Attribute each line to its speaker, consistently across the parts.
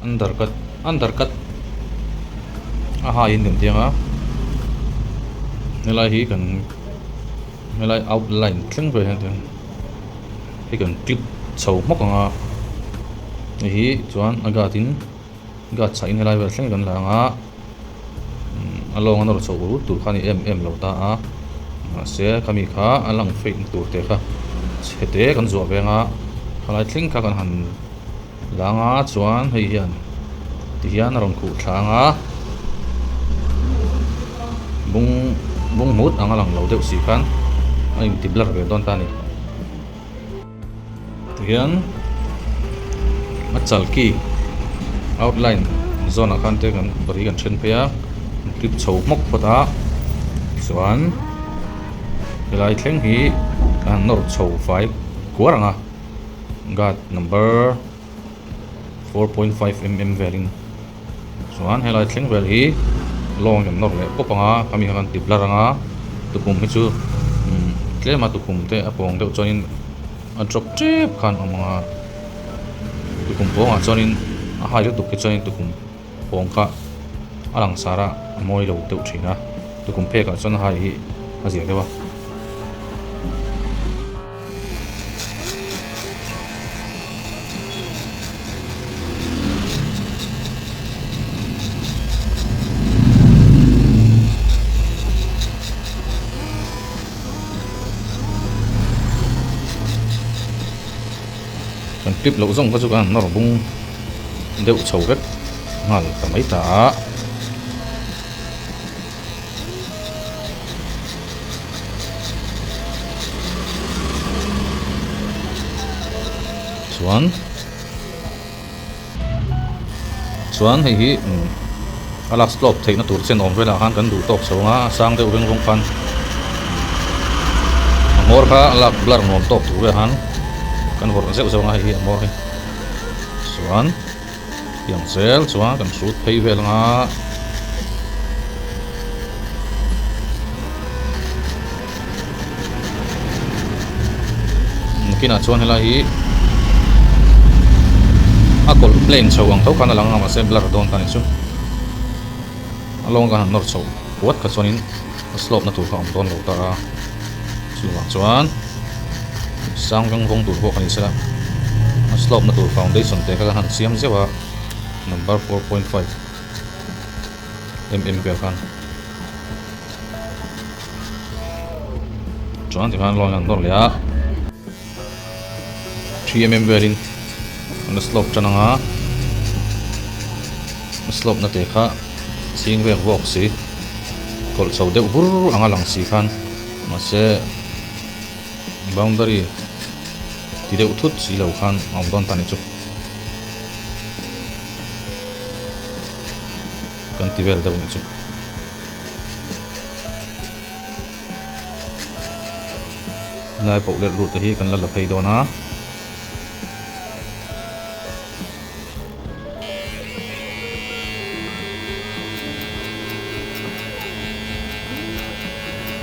Speaker 1: undercut undercut aha in kan tianga nelai hi kan nelai outline thleng ve han hi kan clip chho mok anga hi chuan agatin ga chain helai ver thleng kan langa along anor chho tur khani em lo ta a se kami kha alang fei tur te kha chete kan zo venga khalai thleng kha kan han langa chuan hei hian ti hian ron khu thlanga bung mut anga lang lo deuh si khan ai ti blur ve don ta ni ti hian achal ki outline zone khan te kan bari kan chen pe a clip chho mok pata chuan helai thleng hi kan nor chho 5 kuaranga gat number 4.5 mm velin chuan helai thleng vel hi long kan nor le popanga kami kan ti blaranga tukum hi chu tlema tukum te apong deuh chonin a drop trip khan amanga tukum ponga chonin a hai lu tuk ke chonin tukum pongka alang sara moi lo deuh thina tukum phe ka chon hai hi azia dewa clip lâu rong có chút ăn nó bung đệu chầu rất ngon cả mấy tạ xuan hay hi Alex Lop thấy nó tụt trên ổn với là han cần đủ tốc xấu ngã sang đệu bên vòng pan mor kha là blur ngon tốc tụt với han kan vor zeu zeu nga hi amor hi chuan yang zel chuan kan shoot phei vel nga kina chuan helai hi akol plane chho ang tho kana langa ma se blur don tani chu along kan nor chho wat ka chuanin slope na tur ka am don lo ta chuan sang vang vong tur ho kan isala slope na tur foundation te ka han siam zewa number 4.5 mm ka kan chuan ti han long an dor lia 3 mm verin on slope chananga slope na te kha sing ve vok si kol chau de bur anga lang si khan ma se boundary ti deuh thut si lo khan am don tani chu kan ti vel deuh ni chu nai pok le lut hi kan la phei dona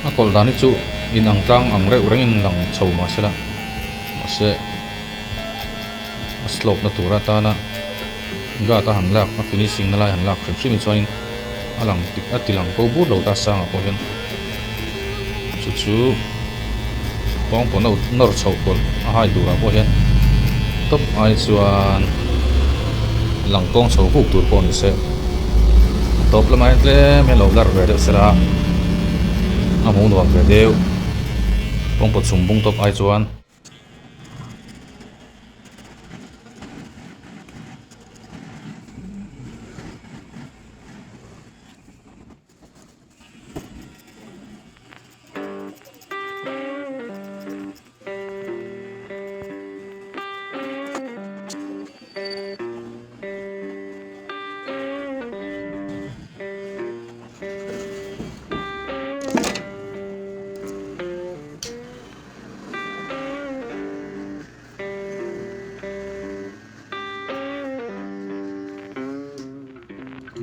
Speaker 1: a kol dani chu in ang tang ang re urang in lang chho ma sela se slope na tura ta na ga ta han lak ma finishing na lai han lak khrim mi chuan alang tik atilang ko bu lo ta sang a ko hen chu chu pong po nor chho kol a hai dura ko hen top ai chuan lang kong chho hu tur ko ni se top la mai tle me lo lar ve de sera amu no ve deu pong po chumbung top ai chuan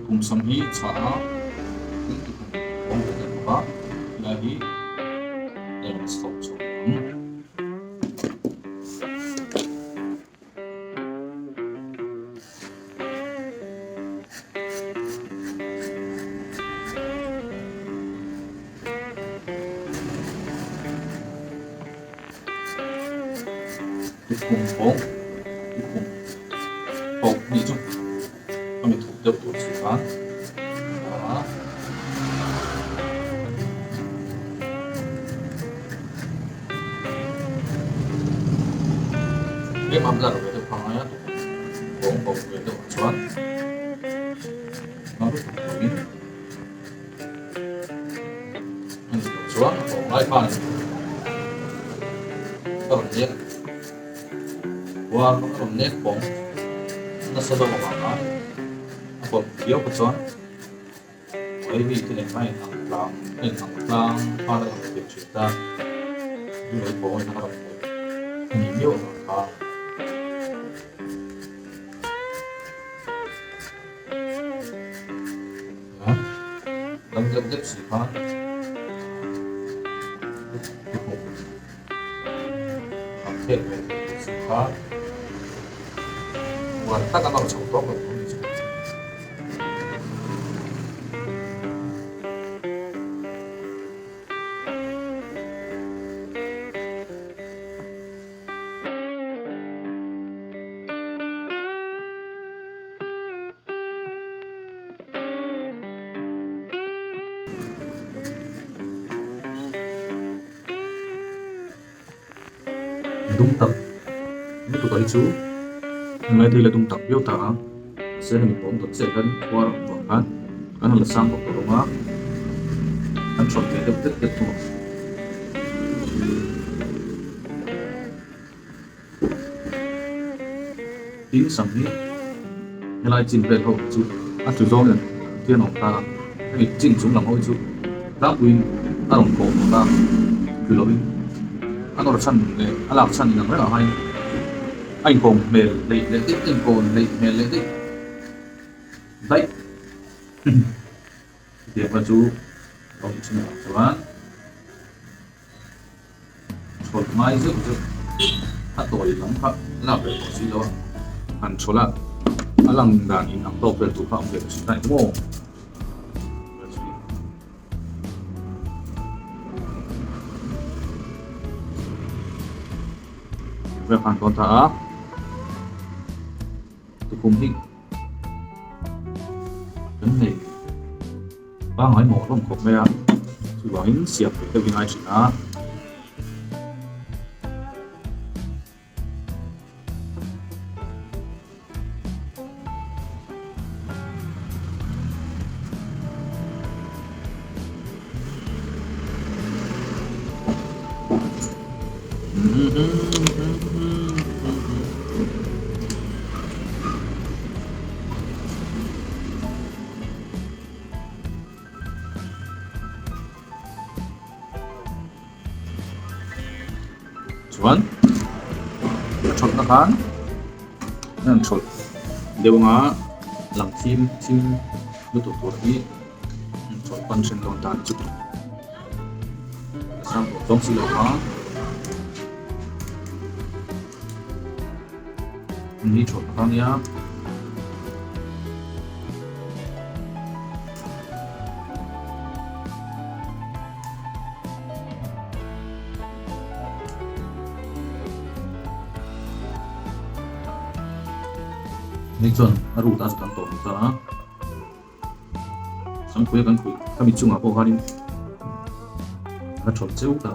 Speaker 1: cùng sắm hi cha cùng cái ba là hi em stop cho cùng bốn cùng một đi chung cho mình thủ được của sự phán đó cái mầm ra được được phòng ấy bốn một về được xoắn nó rất là biến xuống một lại phần tổng nhất qua tổng nhất bốn nó sẽ đâu mà nói một yếu của xoắn bởi vì cái này phải thằng lang hoa là việc chuyển ra như vậy bốn nó là nhiều yếu của nó đâm dâm tiếp xử phán thêm về xử phán và tất cả mọi sống tốt của mình đúng tập những tụ tập chú ngay đây là đúng tập biểu tả sẽ là một bóng tập sẽ gần qua đoạn phát cái là sang một tổ hóa anh chọn cái được tiếp tục tiếng sầm đi hay là chìm về hậu chú anh chú do này thiên ông ta cái chỉnh xuống làm hậu chú đáp ứng ta đồng cổ của ta từ lối anh nói sẵn này anh làm sẵn là rất là hay anh cùng mệt lấy tích anh cùng lấy tích đấy điểm vào chú còn xin lỗi các bạn còn mai giúp hát tuổi lắm phạm làm việc của gì đó anh số là anh làm đàn in áp về thủ phạm về sự thành công về phản con thả tôi cùng hình cái này ba hỏi một không có mẹ thì bảo hình xếp cái viên ai chỉ á cuman chọn nó khán nên chọn đều ngã làm phim lúc tuổi đi chọn con sen đòn tàn chút sang một trong sự đó ini chọn khán nhá nên chọn rủ ta sẽ tổ ta sáng cuối kan kui kami chunga ko harin na chọn cheu ta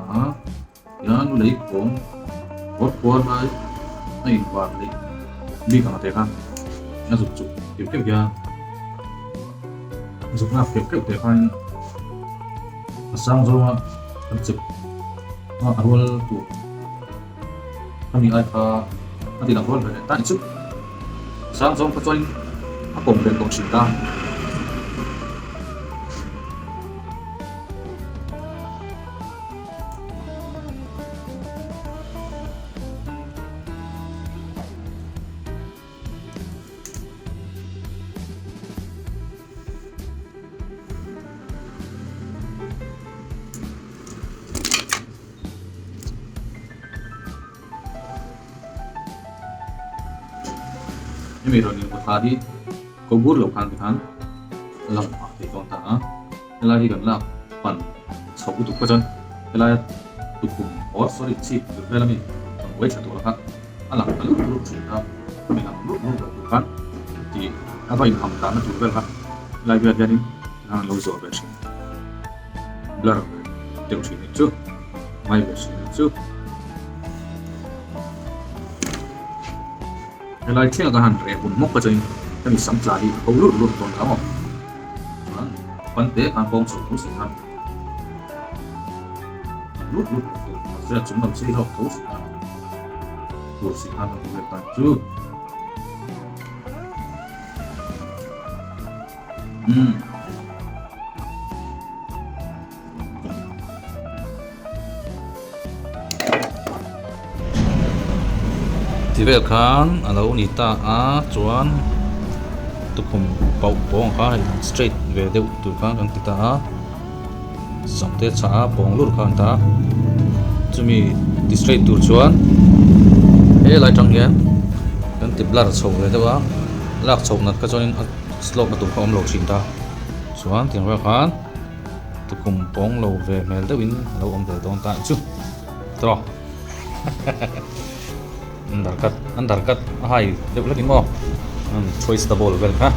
Speaker 1: ya nu lấy con hot por mai ai vào lấy bi cả thế kan na giúp chụp kiểu kiểu ya giúp na kiểu thế kan sang rồi kan chụp awal tu kami ai pa nanti nak buat berita itu sang zong kecuali aku berbentuk cinta ini meron yung tadi kubur lo kan lam di konta lagi kan lam pan sabu tu kajan lagi tu kum or sorry chip tu belami wait satu orang alang lu sina kami lang lu kan di apa in ham ta na tu vel ha lai vel yani ang lo zo ve shin blur teu shin chu mai ve shin chu lai thia ka han re bun mok ka chain kami sam tla hi ho lu ton la mo quan tế an bông sổ thấu sự han lúc sẽ chúng làm xây học thấu sự han thấu sự han là việc tàn chứ thì về khán ở đâu nhỉ ta chuan tụi cùng bảo bóng khá là straight về đều tụi khán gần tụi ta xong thế trả bóng lút khán ta chúng mình đi straight tụi chuan thế lại trong kia gần tiếp lát sầu về đâu á lát sầu nát cái cho nên slope là tụi không lột xin ta chuan tiền về khán tụi cùng bóng lầu về mèo tới bên lầu ông tới đông ta chứ rồi undercut hai đều lagi mau choice the ball well ha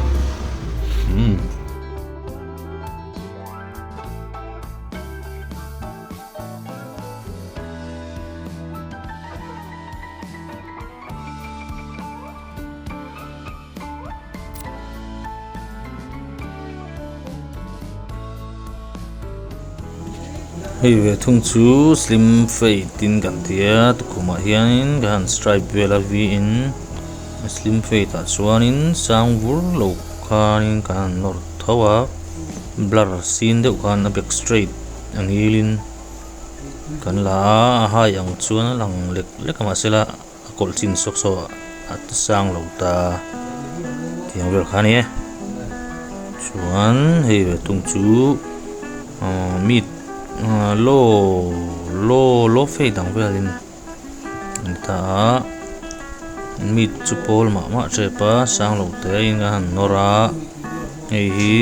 Speaker 1: hei ve thung chu slim fade tin kan tia tukuma hianin kan stripe vela vi in slim fade ta chuanin sang vur lo khanin kan nor thawa blur sin deuh khan a back straight angilin kan la hai ang chuan lang lek ma sela kol chin sok so at sang lo ta tiang vel khani chuan hei ve thung chu mid lo fade dang velin ta mid chu pol ma chepa sang lo te in han nora hei hi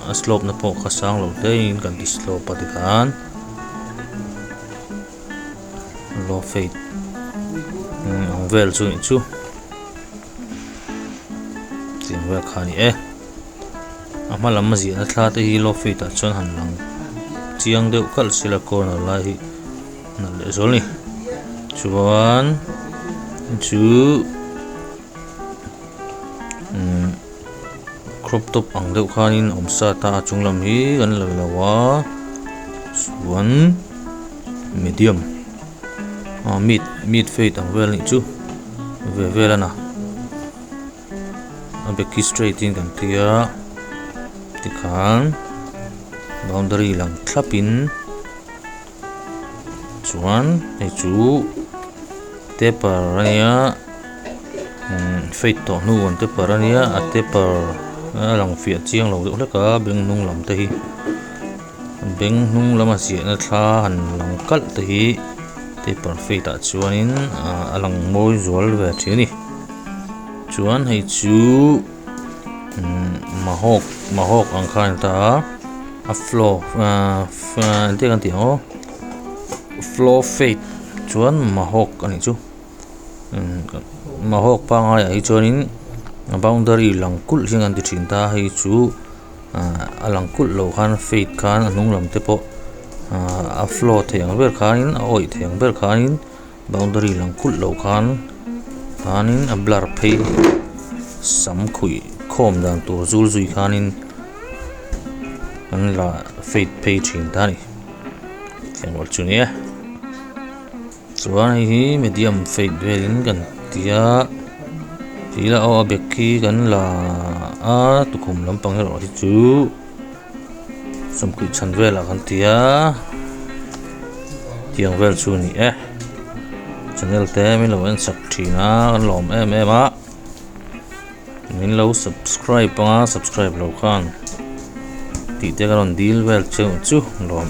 Speaker 1: a slope na po kha sang lo te in kan di slope pati kan lo fade ang vel chu tin vel khani amalam ma ji na thla te hi lo fade ta chon han lang chiang deuh kal sila corner la hi na le zol ni chuan chu crop top ang deuh khanin omsa ta chunglam hi kan lo lawa chuan medium mid fade ang vel ni chu ve velana a beki straight in kan tia tikhan boundary lang thlapin chuan hei chu taper ania fade to nu on taper ania a taper lang fia chiang lo deuh leka beng nung lam te hi beng nung lama sia na thla han lang kal te hi taper fade ta chuanin a lang moi zual ve thini chuan hei chu mahok ang khan ta a floor te kan ti ho floor fade chuan mahok ani chu mahok pa ngai ai chuanin boundary lang kul hingan ti thin ta hei chu a lang kul lo khan fade khan anung lam te po a floor theng ber khanin a oi theng ber khanin boundary lang kul lo khanin a blur phei sam khui khom dan tur zul zui khanin an la fade page thin ta ni tiang wal chu ni chuan hi medium fade velin kan tia tila o beki kan la tukum lampang ro hi chu samkui chan vela kan tia tiang vel chu ni channel te min lo en sak thina kan lom a min lo subscribe lo khan ti te kan deal vel chu lom